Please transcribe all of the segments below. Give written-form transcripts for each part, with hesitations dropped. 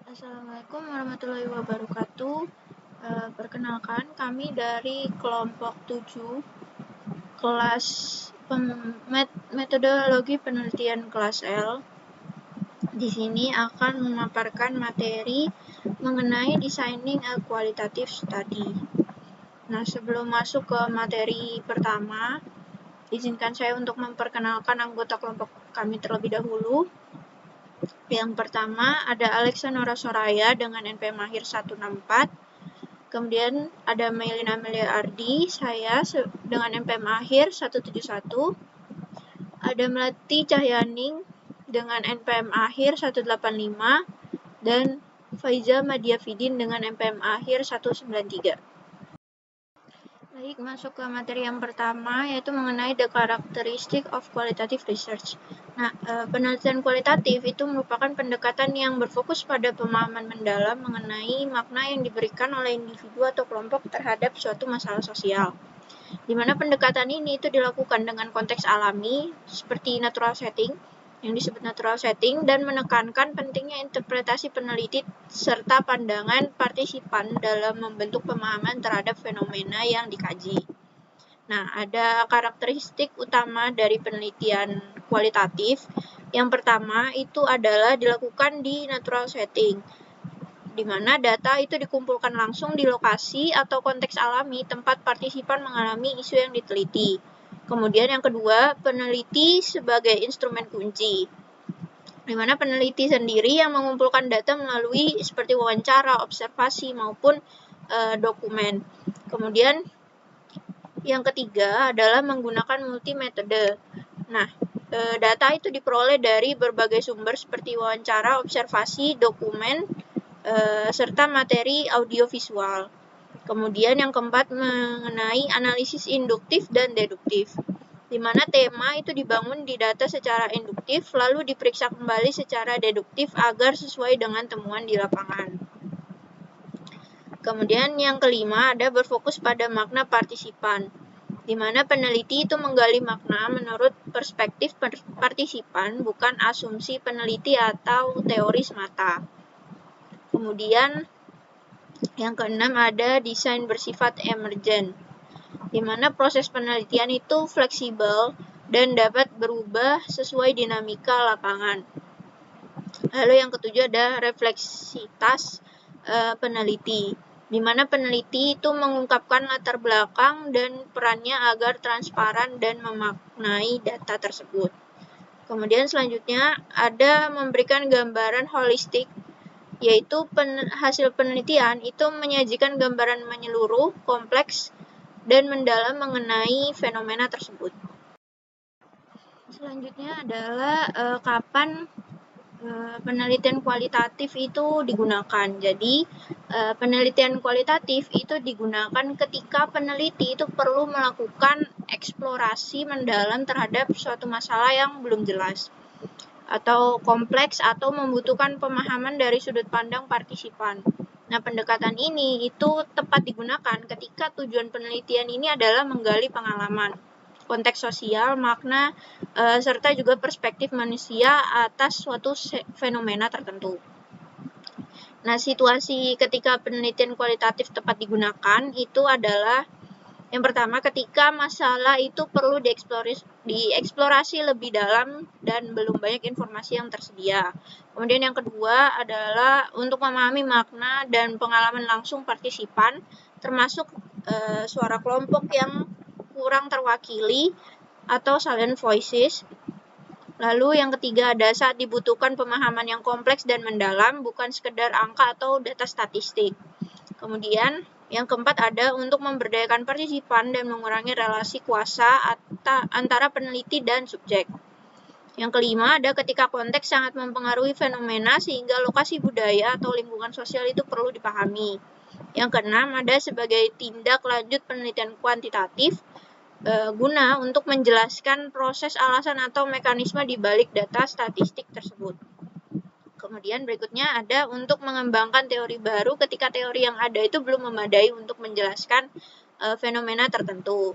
Assalamualaikum warahmatullahi wabarakatuh. Perkenalkan, kami dari kelompok 7 kelas metodologi penelitian kelas L. Di sini akan memaparkan materi mengenai designing a qualitative study. Nah, sebelum masuk ke materi pertama, izinkan saya untuk memperkenalkan anggota kelompok kami terlebih dahulu. Yang pertama ada Alexa Nora Soraya dengan NPM akhir 164. Kemudian ada Melina Amelia Ardi, saya dengan NPM akhir 171. Ada Melati Cahyaning dengan NPM akhir 185 dan Faiza Madiafidin dengan NPM akhir 193. Baik, masuk ke materi yang pertama, yaitu mengenai the characteristic of qualitative research. Nah, penelitian kualitatif itu merupakan pendekatan yang berfokus pada pemahaman mendalam mengenai makna yang diberikan oleh individu atau kelompok terhadap suatu masalah sosial. Di mana pendekatan ini itu dilakukan dengan konteks alami, seperti natural setting, yang disebut natural setting, dan menekankan pentingnya interpretasi peneliti serta pandangan partisipan dalam membentuk pemahaman terhadap fenomena yang dikaji. Nah, ada karakteristik utama dari penelitian kualitatif. Yang pertama itu adalah dilakukan di natural setting, di mana data itu dikumpulkan langsung di lokasi atau konteks alami tempat partisipan mengalami isu yang diteliti. Kemudian yang kedua, peneliti sebagai instrumen kunci, di mana peneliti sendiri yang mengumpulkan data melalui seperti wawancara, observasi, maupun dokumen. Kemudian yang ketiga adalah menggunakan multimetode. Nah, data itu diperoleh dari berbagai sumber seperti wawancara, observasi, dokumen, serta materi audiovisual. Kemudian yang keempat mengenai analisis induktif dan deduktif, di mana tema itu dibangun di data secara induktif lalu diperiksa kembali secara deduktif agar sesuai dengan temuan di lapangan. Kemudian yang kelima ada berfokus pada makna partisipan, di mana peneliti itu menggali makna menurut perspektif partisipan, bukan asumsi peneliti atau teori semata. Kemudian yang keenam ada desain bersifat emergent, di mana proses penelitian itu fleksibel dan dapat berubah sesuai dinamika lapangan. Lalu yang ketujuh ada refleksitas peneliti, di mana peneliti itu mengungkapkan latar belakang dan perannya agar transparan dan memaknai data tersebut. Kemudian selanjutnya ada memberikan gambaran holistik, yaitu hasil penelitian itu menyajikan gambaran menyeluruh, kompleks, dan mendalam mengenai fenomena tersebut. Selanjutnya adalah kapan penelitian kualitatif itu digunakan. Jadi, penelitian kualitatif itu digunakan ketika peneliti itu perlu melakukan eksplorasi mendalam terhadap suatu masalah yang belum jelas atau kompleks atau membutuhkan pemahaman dari sudut pandang partisipan. Nah, pendekatan ini itu tepat digunakan ketika tujuan penelitian ini adalah menggali pengalaman, konteks sosial, makna, serta juga perspektif manusia atas suatu fenomena tertentu. Nah, situasi ketika penelitian kualitatif tepat digunakan itu adalah yang pertama, ketika masalah itu perlu dieksplorasi lebih dalam dan belum banyak informasi yang tersedia. Kemudian yang kedua adalah untuk memahami makna dan pengalaman langsung partisipan, termasuk suara kelompok yang kurang terwakili atau silent voices. Lalu yang ketiga ada saat dibutuhkan pemahaman yang kompleks dan mendalam, bukan sekedar angka atau data statistik. Kemudian yang keempat ada untuk memberdayakan partisipan dan mengurangi relasi kuasa antara peneliti dan subjek. Yang kelima ada ketika konteks sangat mempengaruhi fenomena sehingga lokasi budaya atau lingkungan sosial itu perlu dipahami. Yang keenam ada sebagai tindak lanjut penelitian kuantitatif guna untuk menjelaskan proses alasan atau mekanisme di balik data statistik tersebut. Kemudian berikutnya ada untuk mengembangkan teori baru ketika teori yang ada itu belum memadai untuk menjelaskan fenomena tertentu.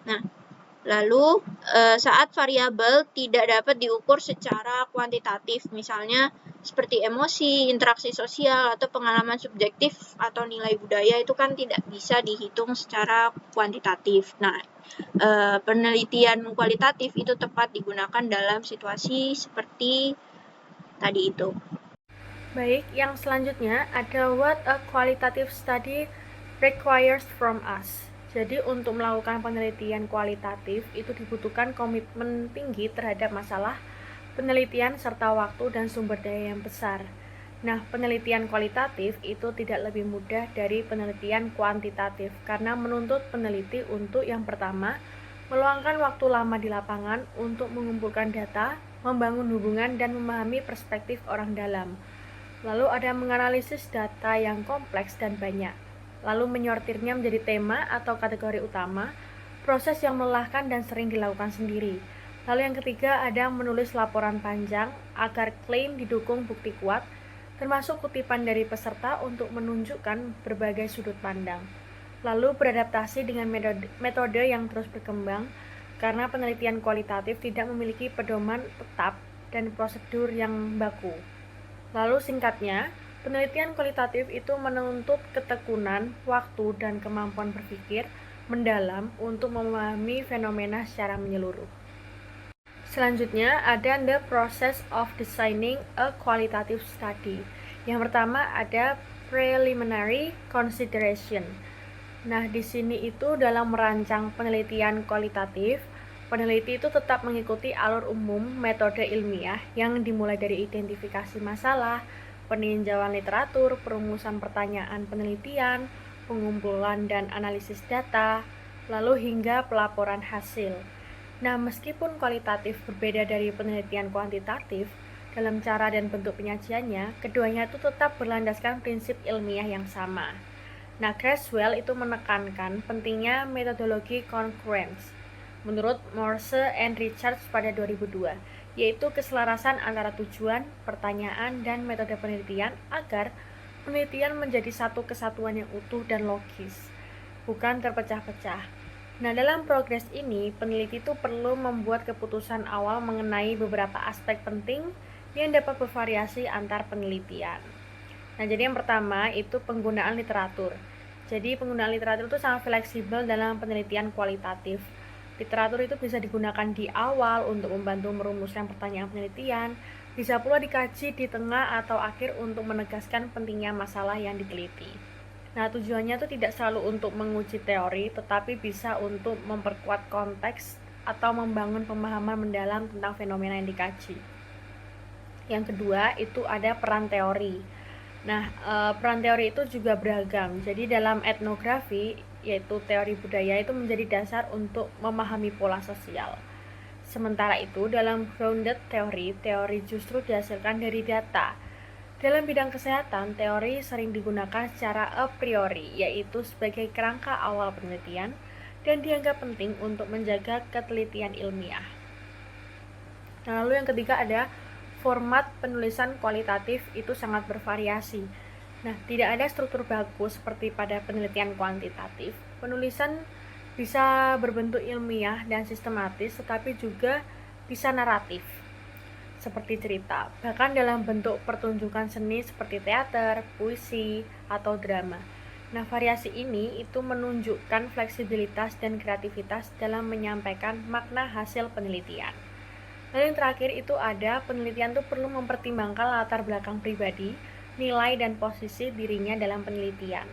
Nah, lalu saat variabel tidak dapat diukur secara kuantitatif, misalnya seperti emosi, interaksi sosial, atau pengalaman subjektif atau nilai budaya itu kan tidak bisa dihitung secara kuantitatif. Nah, penelitian kualitatif itu tepat digunakan dalam situasi seperti tadi itu. Baik, yang selanjutnya ada what a qualitative study requires from us. Jadi untuk melakukan penelitian kualitatif itu dibutuhkan komitmen tinggi terhadap masalah penelitian serta waktu dan sumber daya yang besar. Nah, penelitian kualitatif itu tidak lebih mudah dari penelitian kuantitatif karena menuntut peneliti untuk yang pertama meluangkan waktu lama di lapangan untuk mengumpulkan data, membangun hubungan dan memahami perspektif orang dalam. Lalu ada menganalisis data yang kompleks dan banyak, lalu menyortirnya menjadi tema atau kategori utama, proses yang melelahkan dan sering dilakukan sendiri. Lalu yang ketiga ada menulis laporan panjang agar klaim didukung bukti kuat, termasuk kutipan dari peserta untuk menunjukkan berbagai sudut pandang. Lalu beradaptasi dengan metode yang terus berkembang, karena penelitian kualitatif tidak memiliki pedoman tetap dan prosedur yang baku. Lalu singkatnya, penelitian kualitatif itu menuntut ketekunan, waktu, dan kemampuan berpikir mendalam untuk memahami fenomena secara menyeluruh. Selanjutnya ada the process of designing a qualitative study. Yang pertama ada preliminary consideration. Nah, di sini itu dalam merancang penelitian kualitatif, peneliti itu tetap mengikuti alur umum metode ilmiah yang dimulai dari identifikasi masalah, peninjauan literatur, perumusan pertanyaan penelitian, pengumpulan dan analisis data, lalu hingga pelaporan hasil. Nah, meskipun kualitatif berbeda dari penelitian kuantitatif, dalam cara dan bentuk penyajiannya, keduanya itu tetap berlandaskan prinsip ilmiah yang sama. Nah, Creswell itu menekankan pentingnya metodologi concurrence menurut Morse and Richards pada 2002, yaitu keselarasan antara tujuan, pertanyaan, dan metode penelitian agar penelitian menjadi satu kesatuan yang utuh dan logis, bukan terpecah-pecah. Nah, dalam progres ini, peneliti itu perlu membuat keputusan awal mengenai beberapa aspek penting yang dapat bervariasi antar penelitian. Nah, jadi yang pertama itu penggunaan literatur. Jadi penggunaan literatur itu sangat fleksibel dalam penelitian kualitatif. Literatur itu bisa digunakan di awal untuk membantu merumuskan pertanyaan penelitian, bisa pula dikaji di tengah atau akhir untuk menegaskan pentingnya masalah yang diteliti. Nah, tujuannya itu tidak selalu untuk menguji teori, tetapi bisa untuk memperkuat konteks atau membangun pemahaman mendalam tentang fenomena yang dikaji. Yang kedua itu ada peran teori. Nah, peran teori itu juga beragam. Jadi dalam etnografi, yaitu teori budaya itu menjadi dasar untuk memahami pola sosial. Sementara itu, dalam grounded teori, teori justru dihasilkan dari data. Dalam bidang kesehatan, teori sering digunakan secara a priori, yaitu sebagai kerangka awal penelitian, dan dianggap penting untuk menjaga ketelitian ilmiah. Nah, lalu yang ketiga ada format penulisan kualitatif itu sangat bervariasi. Nah, tidak ada struktur baku seperti pada penelitian kuantitatif. Penulisan bisa berbentuk ilmiah dan sistematis, tetapi juga bisa naratif, seperti cerita, bahkan dalam bentuk pertunjukan seni seperti teater, puisi, atau drama. Nah, variasi ini itu menunjukkan fleksibilitas dan kreativitas dalam menyampaikan makna hasil penelitian. Lalu yang terakhir itu ada penelitian itu perlu mempertimbangkan latar belakang pribadi, nilai dan posisi dirinya dalam penelitian.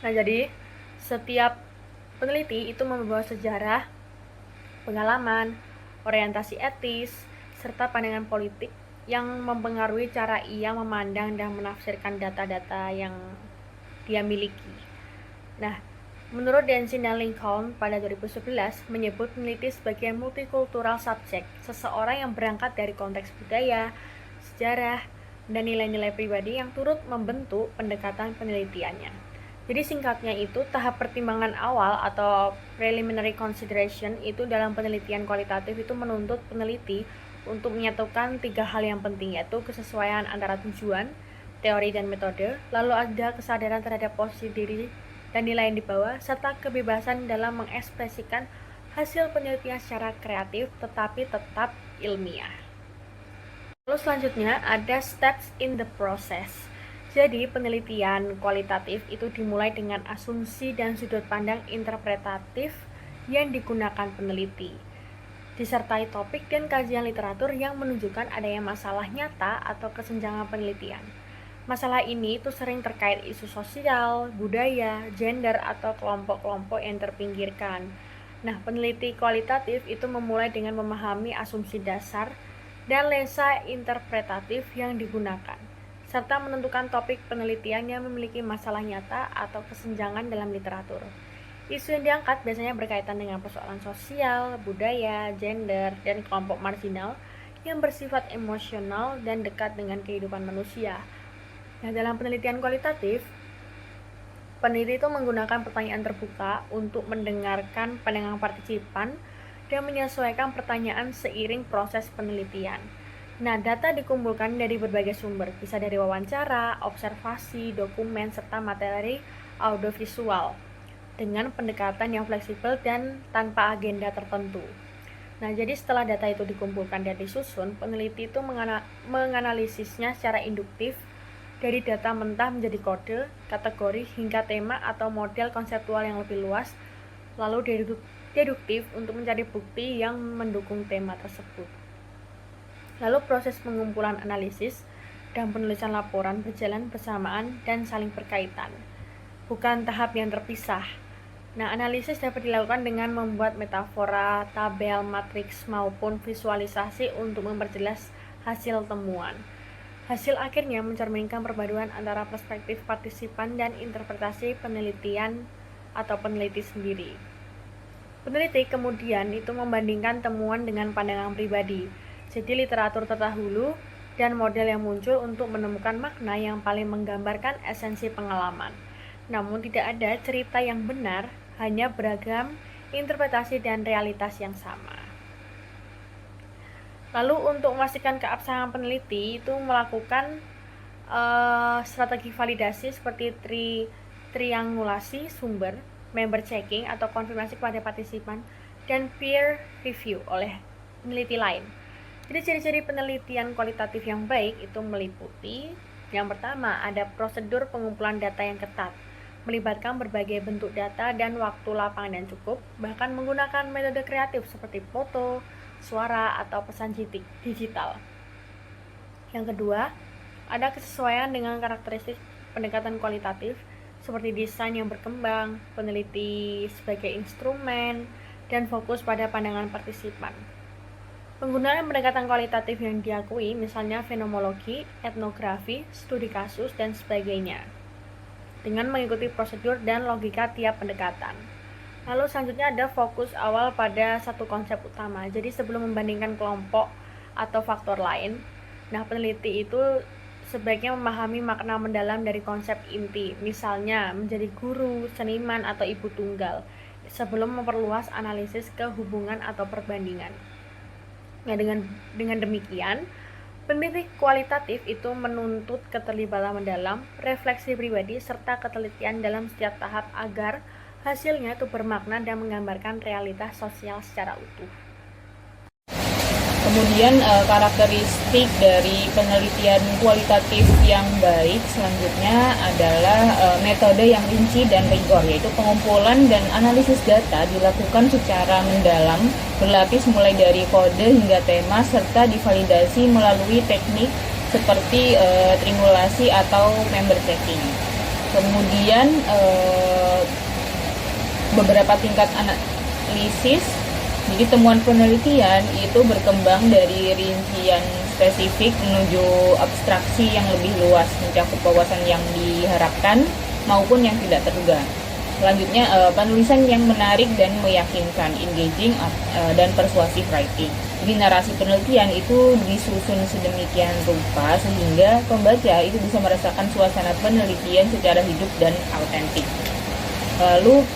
Nah, jadi setiap peneliti itu membawa sejarah, pengalaman, orientasi etis, serta pandangan politik yang mempengaruhi cara ia memandang dan menafsirkan data-data yang dia miliki. Nah, menurut Denzin dan Lincoln pada 2011 menyebut peneliti sebagai multicultural subject, seseorang yang berangkat dari konteks budaya, sejarah, dan nilai-nilai pribadi yang turut membentuk pendekatan penelitiannya. Jadi singkatnya itu tahap pertimbangan awal atau preliminary consideration itu dalam penelitian kualitatif itu menuntut peneliti untuk menyatukan 3 hal yang penting, yaitu kesesuaian antara tujuan, teori dan metode, lalu ada kesadaran terhadap posisi diri dan nilai yang dibawa, serta kebebasan dalam mengekspresikan hasil penelitian secara kreatif tetapi tetap ilmiah. Lalu selanjutnya ada steps in the process. Jadi penelitian kualitatif itu dimulai dengan asumsi dan sudut pandang interpretatif yang digunakan peneliti, disertai topik dan kajian literatur yang menunjukkan adanya masalah nyata atau kesenjangan penelitian. Masalah ini itu sering terkait isu sosial, budaya, gender, atau kelompok-kelompok yang terpinggirkan. Nah, peneliti kualitatif itu memulai dengan memahami asumsi dasar dan lensa interpretatif yang digunakan, serta menentukan topik penelitian yang memiliki masalah nyata atau kesenjangan dalam literatur. Isu yang diangkat biasanya berkaitan dengan persoalan sosial, budaya, gender, dan kelompok marginal yang bersifat emosional dan dekat dengan kehidupan manusia. Nah, dalam penelitian kualitatif, peneliti itu menggunakan pertanyaan terbuka untuk mendengarkan pandangan partisipan dan menyesuaikan pertanyaan seiring proses penelitian. Nah, data dikumpulkan dari berbagai sumber, bisa dari wawancara, observasi, dokumen, serta materi audiovisual, dengan pendekatan yang fleksibel dan tanpa agenda tertentu. Nah, jadi setelah data itu dikumpulkan dan disusun, peneliti itu menganalisisnya secara induktif dari data mentah menjadi kode, kategori, hingga tema atau model konseptual yang lebih luas, lalu deduktif untuk mencari bukti yang mendukung tema tersebut. Lalu proses pengumpulan analisis dan penulisan laporan berjalan bersamaan dan saling berkaitan, bukan tahap yang terpisah. Nah, analisis dapat dilakukan dengan membuat metafora, tabel, matriks, maupun visualisasi untuk memperjelas hasil temuan. Hasil akhirnya mencerminkan perpaduan antara perspektif partisipan dan interpretasi penelitian atau peneliti sendiri. Peneliti kemudian itu membandingkan temuan dengan pandangan pribadi, jadi literatur terdahulu dan model yang muncul untuk menemukan makna yang paling menggambarkan esensi pengalaman. Namun tidak ada cerita yang benar, hanya beragam interpretasi dan realitas yang sama. Lalu untuk memastikan keabsahan peneliti itu melakukan strategi validasi seperti triangulasi sumber, member checking atau konfirmasi kepada partisipan, dan peer review oleh peneliti lain. Jadi ciri-ciri penelitian kualitatif yang baik itu meliputi, yang pertama ada prosedur pengumpulan data yang ketat, melibatkan berbagai bentuk data dan waktu lapangan yang cukup, bahkan menggunakan metode kreatif seperti foto, suara, atau pesan digital. Yang kedua, ada kesesuaian dengan karakteristik pendekatan kualitatif seperti desain yang berkembang, peneliti sebagai instrumen, dan fokus pada pandangan partisipan. Penggunaan pendekatan kualitatif yang diakui misalnya fenomenologi, etnografi, studi kasus, dan sebagainya, dengan mengikuti prosedur dan logika tiap pendekatan. Lalu selanjutnya ada fokus awal pada satu konsep utama. Jadi sebelum membandingkan kelompok atau faktor lain, nah peneliti itu sebaiknya memahami makna mendalam dari konsep inti, misalnya menjadi guru, seniman, atau ibu tunggal, sebelum memperluas analisis ke hubungan atau perbandingan. Nah, dengan demikian, peneliti kualitatif itu menuntut keterlibatan mendalam, refleksi pribadi, serta ketelitian dalam setiap tahap agar hasilnya itu bermakna dan menggambarkan realitas sosial secara utuh. Kemudian karakteristik dari penelitian kualitatif yang baik selanjutnya adalah metode yang rinci dan rigor, yaitu pengumpulan dan analisis data dilakukan secara mendalam, berlapis mulai dari kode hingga tema, serta divalidasi melalui teknik seperti triangulasi atau member checking. Kemudian beberapa tingkat analisis. Jadi temuan penelitian itu berkembang dari rincian spesifik menuju abstraksi yang lebih luas, mencakup wawasan yang diharapkan maupun yang tidak terduga. Selanjutnya penulisan yang menarik dan meyakinkan, engaging dan persuasive writing. Jadi narasi penelitian itu disusun sedemikian rupa sehingga pembaca itu bisa merasakan suasana penelitian secara hidup dan autentik. Lalu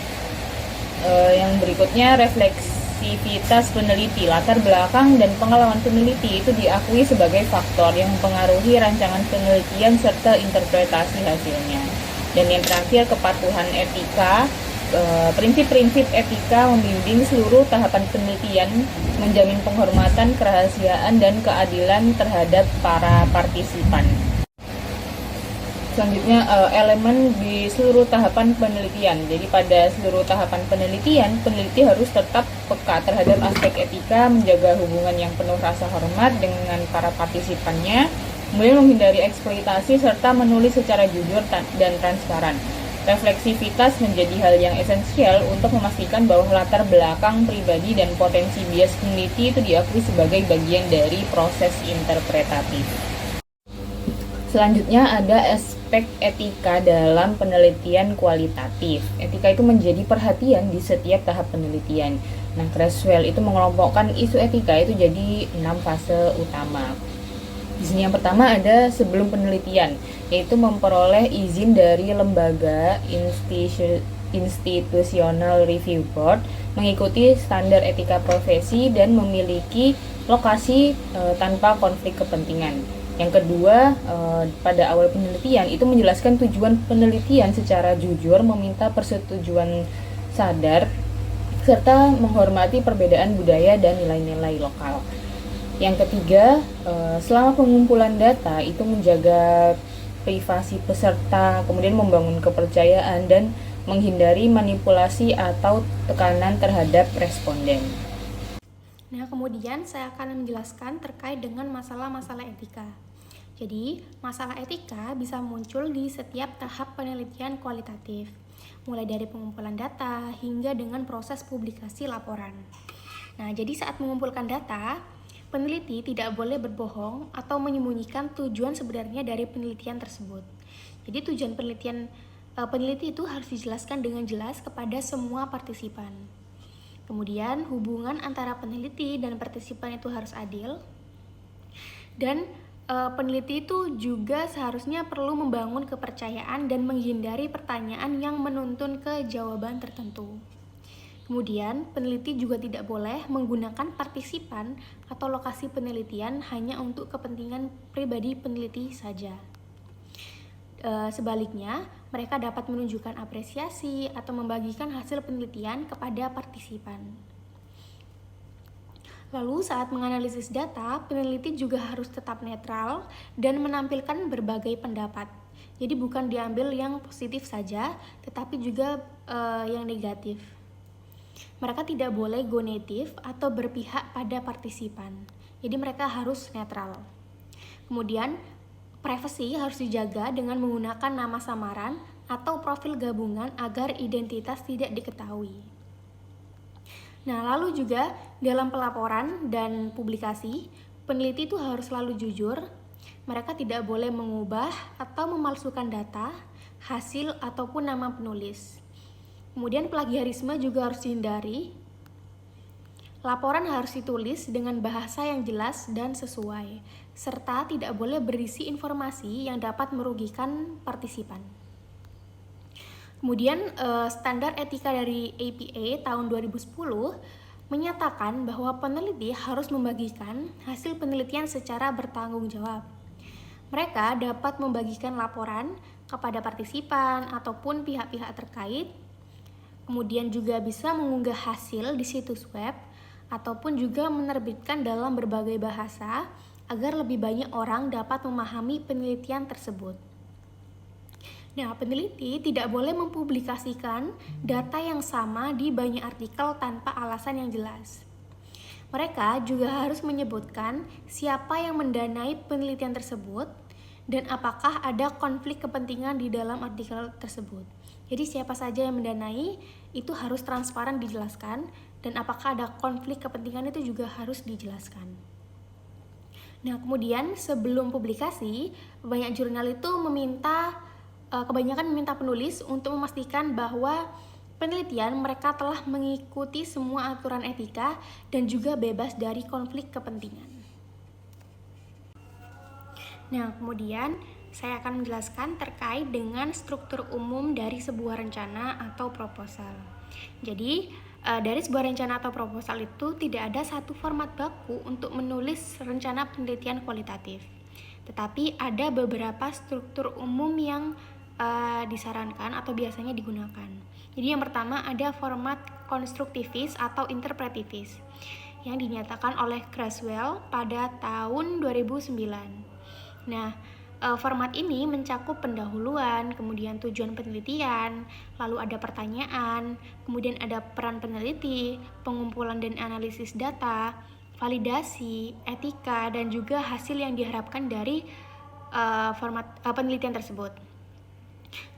yang berikutnya refleksivitas peneliti, latar belakang dan pengalaman peneliti itu diakui sebagai faktor yang mempengaruhi rancangan penelitian serta interpretasi hasilnya. Dan yang terakhir, kepatuhan etika Prinsip-prinsip etika membimbing seluruh tahapan penelitian, menjamin penghormatan, kerahasiaan, dan keadilan terhadap para partisipan. Selanjutnya, elemen di seluruh tahapan penelitian. Jadi pada seluruh tahapan penelitian, peneliti harus tetap peka terhadap aspek etika, menjaga hubungan yang penuh rasa hormat dengan para partisipannya, kemudian menghindari eksploitasi, serta menulis secara jujur dan transparan. Refleksivitas menjadi hal yang esensial untuk memastikan bahwa latar belakang pribadi dan potensi bias peneliti itu diakui sebagai bagian dari proses interpretatif. Selanjutnya ada aspek etika dalam penelitian kualitatif. Etika itu menjadi perhatian di setiap tahap penelitian. Nah, Creswell itu mengelompokkan isu etika itu jadi 6 fase utama. Di sini yang pertama ada sebelum penelitian, yaitu memperoleh izin dari lembaga institutional review board, mengikuti standar etika profesi, dan memiliki lokasi tanpa konflik kepentingan. Yang kedua, pada awal penelitian itu menjelaskan tujuan penelitian secara jujur, meminta persetujuan sadar, serta menghormati perbedaan budaya dan nilai-nilai lokal. Yang ketiga, selama pengumpulan data itu menjaga privasi peserta, kemudian membangun kepercayaan dan menghindari manipulasi atau tekanan terhadap responden. Nah, kemudian saya akan menjelaskan terkait dengan masalah-masalah etika. Jadi, masalah etika bisa muncul di setiap tahap penelitian kualitatif, mulai dari pengumpulan data hingga dengan proses publikasi laporan. Nah, jadi saat mengumpulkan data, peneliti tidak boleh berbohong atau menyembunyikan tujuan sebenarnya dari penelitian tersebut. Jadi, tujuan peneliti itu harus dijelaskan dengan jelas kepada semua partisipan. Kemudian, hubungan antara peneliti dan partisipan itu harus adil. Dan peneliti itu juga seharusnya perlu membangun kepercayaan dan menghindari pertanyaan yang menuntun ke jawaban tertentu. Kemudian, peneliti juga tidak boleh menggunakan partisipan atau lokasi penelitian hanya untuk kepentingan pribadi peneliti saja. Sebaliknya, mereka dapat menunjukkan apresiasi atau membagikan hasil penelitian kepada partisipan. Lalu saat menganalisis data, peneliti juga harus tetap netral dan menampilkan berbagai pendapat. Jadi bukan diambil yang positif saja, tetapi juga yang negatif. Mereka tidak boleh go native atau berpihak pada partisipan. Jadi mereka harus netral. Kemudian, privasi harus dijaga dengan menggunakan nama samaran atau profil gabungan agar identitas tidak diketahui. Nah, lalu juga dalam pelaporan dan publikasi, peneliti itu harus selalu jujur. Mereka tidak boleh mengubah atau memalsukan data, hasil, ataupun nama penulis. Kemudian plagiarisme juga harus dihindari. Laporan harus ditulis dengan bahasa yang jelas dan sesuai, serta tidak boleh berisi informasi yang dapat merugikan partisipan. Kemudian standar etika dari APA tahun 2010 menyatakan bahwa peneliti harus membagikan hasil penelitian secara bertanggung jawab. Mereka dapat membagikan laporan kepada partisipan ataupun pihak-pihak terkait, kemudian juga bisa mengunggah hasil di situs web, ataupun juga menerbitkan dalam berbagai bahasa agar lebih banyak orang dapat memahami penelitian tersebut. Nah, peneliti tidak boleh mempublikasikan data yang sama di banyak artikel tanpa alasan yang jelas. Mereka juga harus menyebutkan siapa yang mendanai penelitian tersebut dan apakah ada konflik kepentingan di dalam artikel tersebut. Jadi siapa saja yang mendanai itu harus transparan dijelaskan, dan apakah ada konflik kepentingan itu juga harus dijelaskan. Nah, kemudian sebelum publikasi, banyak jurnal itu kebanyakan meminta penulis untuk memastikan bahwa penelitian mereka telah mengikuti semua aturan etika dan juga bebas dari konflik kepentingan. Nah, kemudian saya akan menjelaskan terkait dengan struktur umum dari sebuah rencana atau proposal. Jadi, dari sebuah rencana atau proposal itu tidak ada satu format baku untuk menulis rencana penelitian kualitatif. Tetapi ada beberapa struktur umum yang disarankan atau biasanya digunakan. Jadi yang pertama ada format konstruktivis atau interpretivis yang dinyatakan oleh Creswell pada tahun 2009. Nah, format ini mencakup pendahuluan, kemudian tujuan penelitian, lalu ada pertanyaan, kemudian ada peran peneliti, pengumpulan dan analisis data, validasi, etika, dan juga hasil yang diharapkan dari format penelitian tersebut.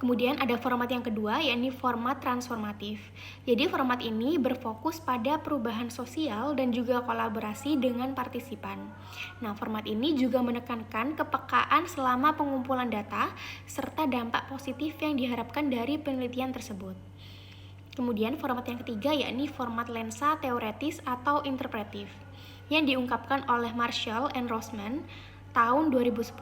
Kemudian ada format yang kedua, yakni format transformatif. Jadi format ini berfokus pada perubahan sosial dan juga kolaborasi dengan partisipan. Nah, format ini juga menekankan kepekaan selama pengumpulan data serta dampak positif yang diharapkan dari penelitian tersebut. Kemudian format yang ketiga yakni format lensa teoretis atau interpretif yang diungkapkan oleh Marshall and Rosman tahun 2010.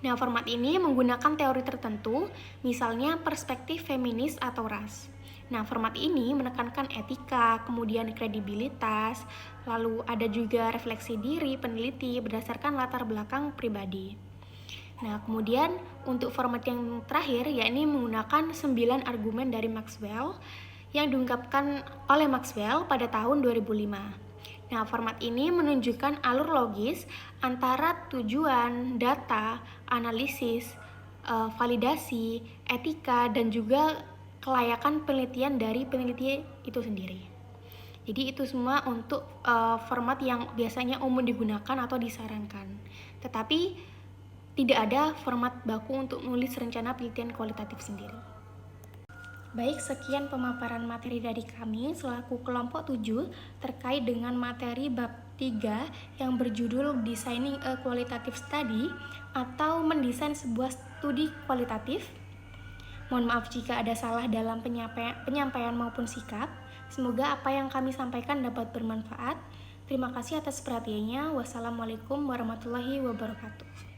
Nah, format ini menggunakan teori tertentu, misalnya perspektif feminis atau ras. Nah, format ini menekankan etika, kemudian kredibilitas, lalu ada juga refleksi diri peneliti berdasarkan latar belakang pribadi. Nah, kemudian untuk format yang terakhir, yakni menggunakan 9 argumen dari Maxwell yang diungkapkan oleh Maxwell pada tahun 2005. Nah, format ini menunjukkan alur logis antara tujuan, data, analisis, validasi, etika, dan juga kelayakan penelitian dari peneliti itu sendiri. Jadi itu semua untuk format yang biasanya umum digunakan atau disarankan. Tetapi tidak ada format baku untuk menulis rencana penelitian kualitatif sendiri. Baik, sekian pemaparan materi dari kami selaku kelompok 7 terkait dengan materi bab 3 yang berjudul Designing a Qualitative Study atau mendesain sebuah studi kualitatif. Mohon maaf jika ada salah dalam penyampaian maupun sikap. Semoga apa yang kami sampaikan dapat bermanfaat. Terima kasih atas perhatiannya. Wassalamualaikum warahmatullahi wabarakatuh.